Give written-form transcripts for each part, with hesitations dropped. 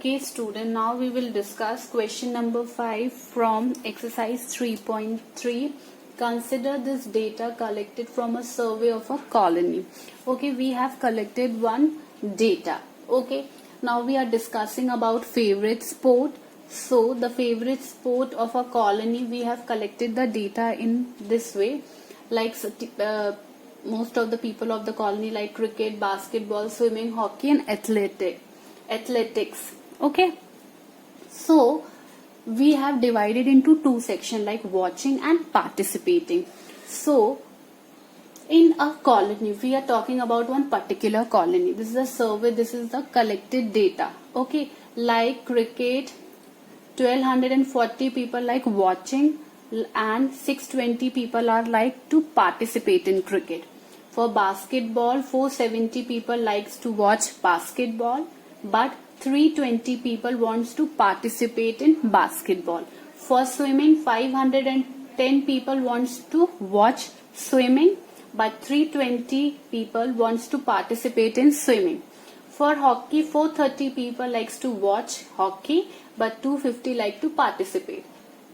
Okay student, now we will discuss question number 5 from exercise 3.3. Consider this data collected from a survey of a colony. Okay, we have collected one data. Okay, now we are discussing about favorite sport. So the favorite sport of a colony, we have collected the data in this way. Like most of the people of the colony like cricket, basketball, swimming, hockey and athletics. Okay, so we have divided into two sections like watching and participating. So in a colony, we are talking about one particular colony. This is a survey, this is the collected data. Okay, like cricket, 1240 people like watching and 620 people are like to participate in cricket. For basketball, 470 people likes to watch basketball, but 320 people wants to participate in basketball. For swimming, 510 people wants to watch swimming, but 320 people wants to participate in swimming. For hockey, 430 people likes to watch hockey, but 250 like to participate.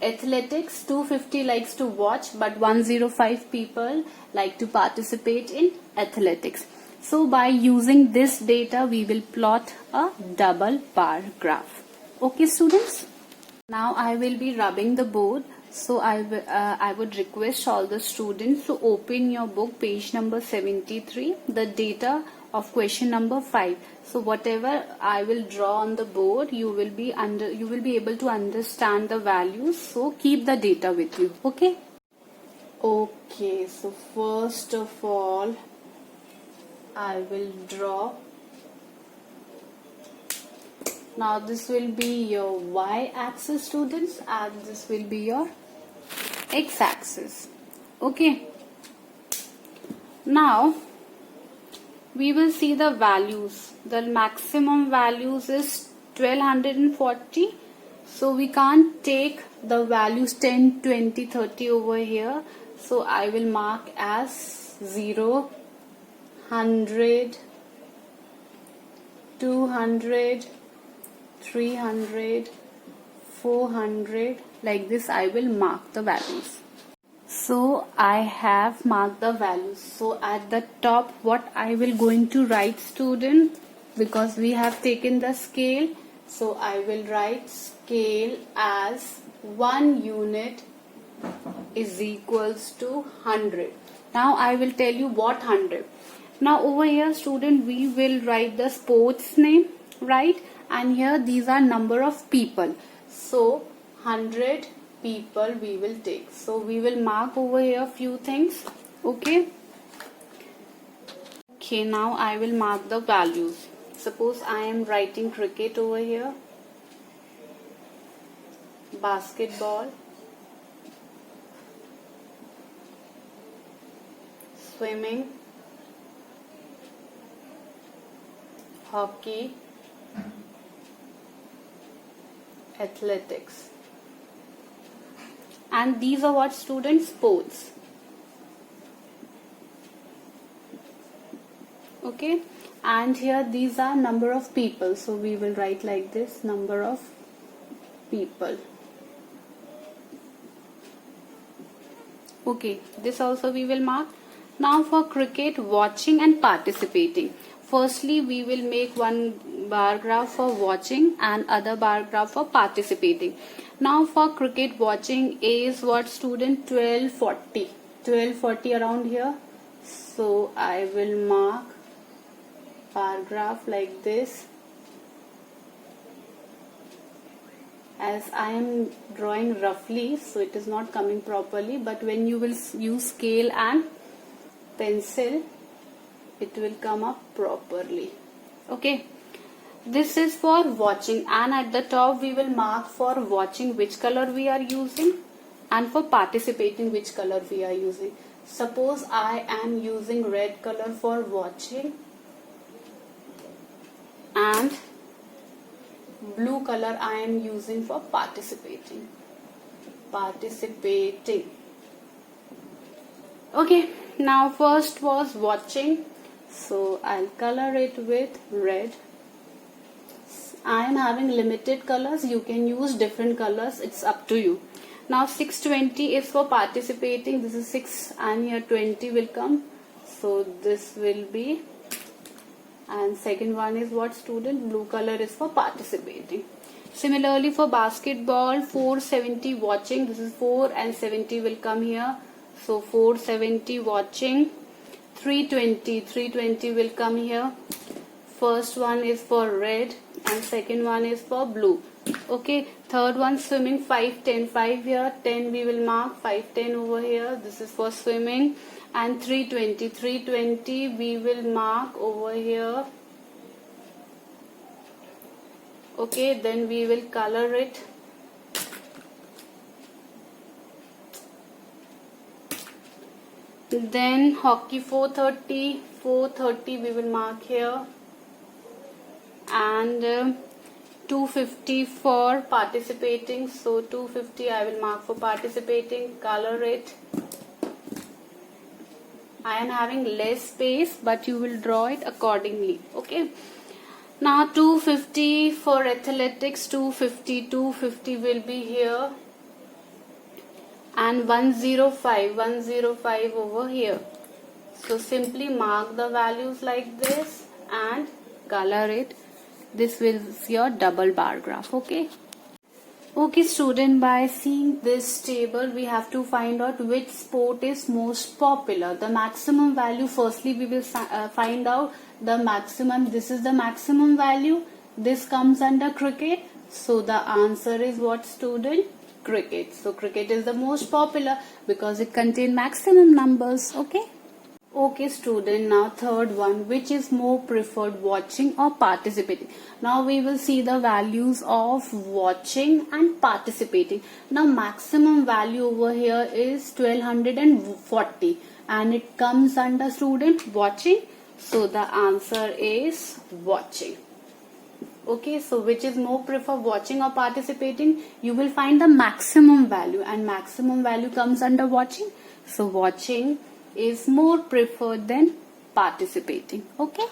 Athletics, 250 likes to watch, but 105 people like to participate in athletics. So by using this data, we will plot a double bar graph. Okay students? Now I will be rubbing the board. So I would request all the students to open your book, page number 73, the data of question number 5. So whatever I will draw on the board, you will be able to understand the values. So keep the data with you. Okay? Okay, so first of all, I will draw. Now this will be your y-axis students and this will be your x-axis. Okay. Now we will see the values. The maximum values is 1240. So we can't take the values 10, 20, 30 over here. So I will mark as 0, 100, 200, 300, 400. Like this I will mark the values. So I have marked the values. So at the top what I will going to write student, because we have taken the scale, so I will write scale as 1 unit is equals to 100. Now I will tell you what 100. Now over here student we will write the sports name, right? And here these are number of people. So 100 people we will take. So we will mark over here few things. Okay. Okay, now I will mark the values. Suppose I am writing cricket over here, basketball, swimming, hockey, athletics. And these are what students? Sports. Okay, and here these are number of people, so we will write like this, number of people. Okay, this also we will mark. Now for cricket, watching and participating. Firstly, we will make one bar graph for watching and other bar graph for participating. Now for cricket watching is what student? 1240. 1240 around here. So I will mark bar graph like this. As I am drawing roughly, so it is not coming properly, but when you will use scale and pencil, it will come up properly. Okay, this is for watching, and at the top we will mark for watching which color we are using and for participating which color we are using. Suppose I am using red color for watching and blue color I am using for participating. Okay, now first was watching, so I'll color it with red I am having limited colors. You can use different colors. It's up to you. Now 620 is for participating. This is 6 and here 20 will come. So this will be, and second one is what, student? Blue color is for participating. Similarly for basketball, 470 watching. This is 4 and 70 will come here. So 470 watching. 320 will come here. First one is for red and second one is for blue. Okay, third one swimming, 510, 5 here, 10 we will mark, 510 over here. This is for swimming. And 320 we will mark over here. Okay, then we will color it. Then hockey, 430 we will mark here. And 250 for participating. So 250 I will mark for participating. Color it. I am having less space, but you will draw it accordingly. Okay. Now 250 for athletics. 250 will be here. And 105 over here. So simply mark the values like this and color it. This is your double bar graph. Okay. Okay, student, by seeing this table, we have to find out which sport is most popular. The maximum value, firstly, we will find out the maximum. This is the maximum value. This comes under cricket. So the answer is what, student? Cricket. So cricket is the most popular because it contains maximum numbers. Okay. Okay, student, now third one, which is more preferred, watching or participating? Now we will see the values of watching and participating. Now maximum value over here is 1240 and it comes under, student, watching. So the answer is watching. Okay, so which is more preferred, watching or participating? You will find the maximum value and maximum value comes under watching. So watching is more preferred than participating. Okay.